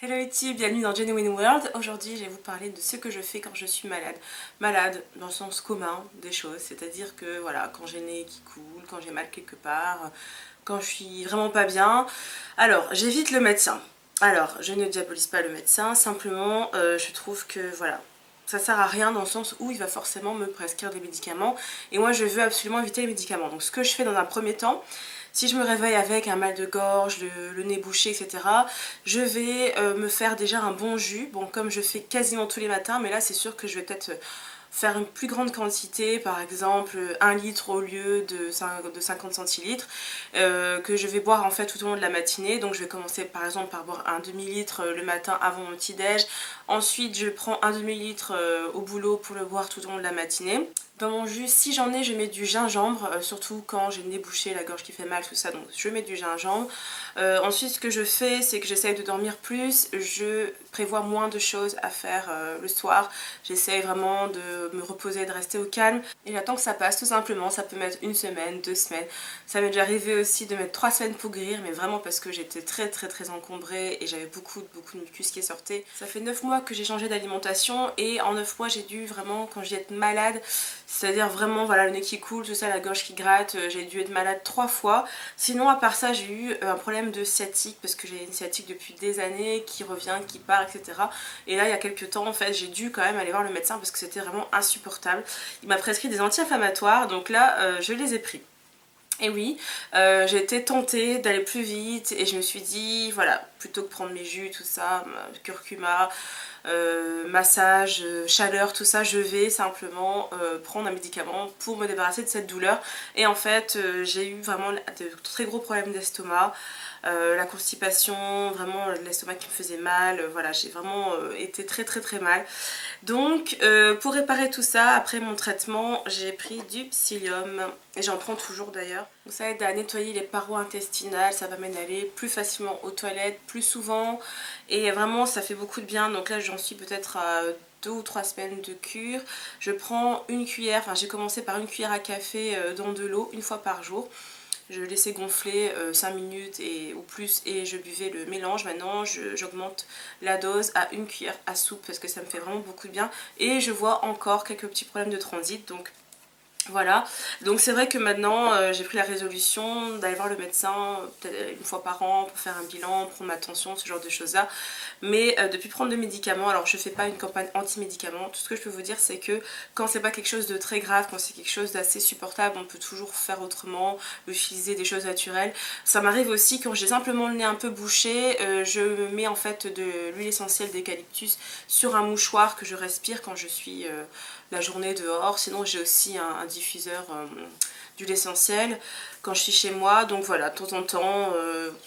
Hello YouTube, bienvenue dans Genuine World. Aujourd'hui je vais vous parler de ce que je fais quand je suis malade. Malade dans le sens commun des choses, c'est-à-dire que voilà, quand j'ai le nez qui coule, quand j'ai mal quelque part, quand je suis vraiment pas bien. Alors j'évite le médecin. Alors je ne diabolise pas le médecin, simplement je trouve que voilà, ça sert à rien dans le sens où il va forcément me prescrire des médicaments et moi je veux absolument éviter les médicaments. Donc ce que je fais dans un premier temps, si je me réveille avec un mal de gorge, le nez bouché, etc., je vais me faire déjà un bon jus. Bon, comme je fais quasiment tous les matins, mais là c'est sûr que je vais peut-être faire une plus grande quantité, par exemple 1 litre au lieu de 50 centilitres, que je vais boire en fait tout au long de la matinée. Donc je vais commencer par exemple par boire un demi-litre le matin avant mon petit-déj. Ensuite je prends un demi-litre au boulot pour le boire tout au long de la matinée. Dans mon jus, si j'en ai, je mets du gingembre, surtout quand j'ai le nez bouché, la gorge qui fait mal, tout ça, donc je mets du gingembre. Ensuite, ce que je fais, c'est que j'essaye de dormir plus, je prévois moins de choses à faire le soir. J'essaye vraiment de me reposer, de rester au calme, et j'attends que ça passe, tout simplement. Ça peut mettre 1 semaine, 2 semaines. Ça m'est déjà arrivé aussi de mettre 3 semaines pour guérir, mais vraiment parce que j'étais très encombrée et j'avais beaucoup de mucus qui sortait. Ça fait 9 mois que j'ai changé d'alimentation, et en 9 mois, j'ai dû vraiment, quand j'ai été malade, c'est-à-dire vraiment voilà, le nez qui coule, tout ça, la gorge qui gratte, j'ai dû être malade 3 fois. Sinon à part ça j'ai eu un problème de sciatique parce que j'ai une sciatique depuis des années qui revient, qui part, etc. Et là il y a quelques temps en fait j'ai dû quand même aller voir le médecin parce que c'était vraiment insupportable. Il m'a prescrit des anti-inflammatoires, donc là je les ai pris. Et oui, j'ai été tentée d'aller plus vite et je me suis dit, voilà, plutôt que prendre mes jus, tout ça, curcuma, massage, chaleur, tout ça, je vais simplement prendre un médicament pour me débarrasser de cette douleur. Et en fait, j'ai eu vraiment de très gros problèmes d'estomac. La constipation, vraiment l'estomac qui me faisait mal, voilà, j'ai vraiment été très mal. Donc pour réparer tout ça, après mon traitement, j'ai pris du psyllium et j'en prends toujours d'ailleurs. Ça aide à nettoyer les parois intestinales, ça va m'aider à aller plus facilement aux toilettes, plus souvent, et vraiment ça fait beaucoup de bien. Donc là j'en suis peut-être à 2 ou 3 semaines de cure. Je prends une cuillère, enfin j'ai commencé par une cuillère à café dans de l'eau 1 fois par jour. Je laissais gonfler 5 minutes ou plus et je buvais le mélange. Maintenant j'augmente la dose à 1 cuillère à soupe parce que ça me fait vraiment beaucoup de bien. Et je vois encore quelques petits problèmes de transit, donc voilà. Donc c'est vrai que maintenant j'ai pris la résolution d'aller voir le médecin peut-être 1 fois par an pour faire un bilan, prendre ma tension, ce genre de choses là. Mais depuis prendre de médicaments, alors je fais pas une campagne anti-médicaments, tout ce que je peux vous dire c'est que quand c'est pas quelque chose de très grave, quand c'est quelque chose d'assez supportable, on peut toujours faire autrement, utiliser des choses naturelles. Ça m'arrive aussi quand j'ai simplement le nez un peu bouché, je me mets en fait de l'huile essentielle d'eucalyptus sur un mouchoir que je respire quand je suis la journée dehors. Sinon j'ai aussi un diffuseur d'huile essentielle quand je suis chez moi. Donc voilà, de temps en temps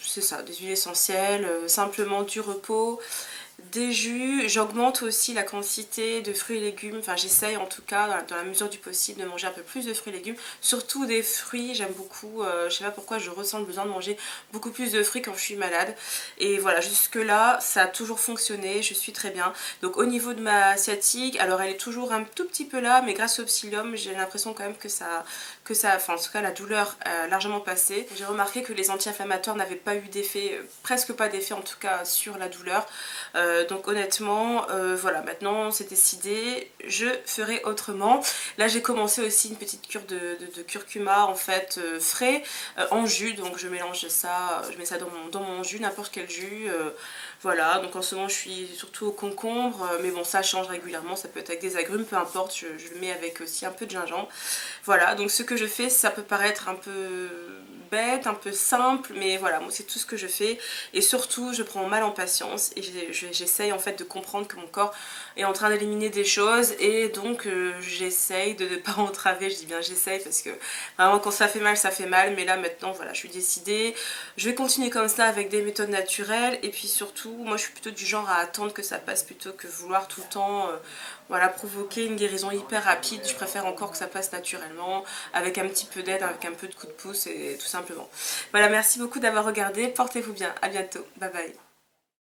c'est ça, des huiles essentielles, simplement du repos, des jus. J'augmente aussi la quantité de fruits et légumes, enfin j'essaye en tout cas dans la mesure du possible de manger un peu plus de fruits et légumes, surtout des fruits. J'aime beaucoup, je sais pas pourquoi je ressens le besoin de manger beaucoup plus de fruits quand je suis malade, et voilà, jusque là ça a toujours fonctionné, je suis très bien. Donc au niveau de ma sciatique, alors elle est toujours un tout petit peu là, mais grâce au psyllium j'ai l'impression quand même que ça, enfin en tout cas la douleur a largement passé. J'ai remarqué que les anti-inflammatoires n'avaient pas eu d'effet, presque pas d'effet en tout cas sur la douleur. Donc honnêtement voilà, maintenant c'est décidé, je ferai autrement. Là j'ai commencé aussi une petite cure de curcuma en fait frais en jus, donc je mélange ça, je mets ça dans mon jus, n'importe quel jus, voilà. Donc en ce moment je suis surtout au concombre, mais bon ça change régulièrement, ça peut être avec des agrumes, peu importe, je le mets avec aussi un peu de gingembre. Voilà, donc ce que je fais, ça peut paraître un peu bête, un peu simple, mais voilà, moi c'est tout ce que je fais, et surtout je prends mal en patience et j'essaye en fait de comprendre que mon corps est en train d'éliminer des choses, et donc j'essaye de ne pas entraver. Je dis bien j'essaye parce que vraiment quand ça fait mal, mais là maintenant voilà, je suis décidée, je vais continuer comme ça avec des méthodes naturelles. Et puis surtout moi je suis plutôt du genre à attendre que ça passe plutôt que vouloir tout le temps voilà, provoquer une guérison hyper rapide. Je préfère encore que ça passe naturellement, avec un petit peu d'aide, avec un peu de coup de pouce, et tout simplement. Voilà, merci beaucoup d'avoir regardé, portez-vous bien, à bientôt, bye bye.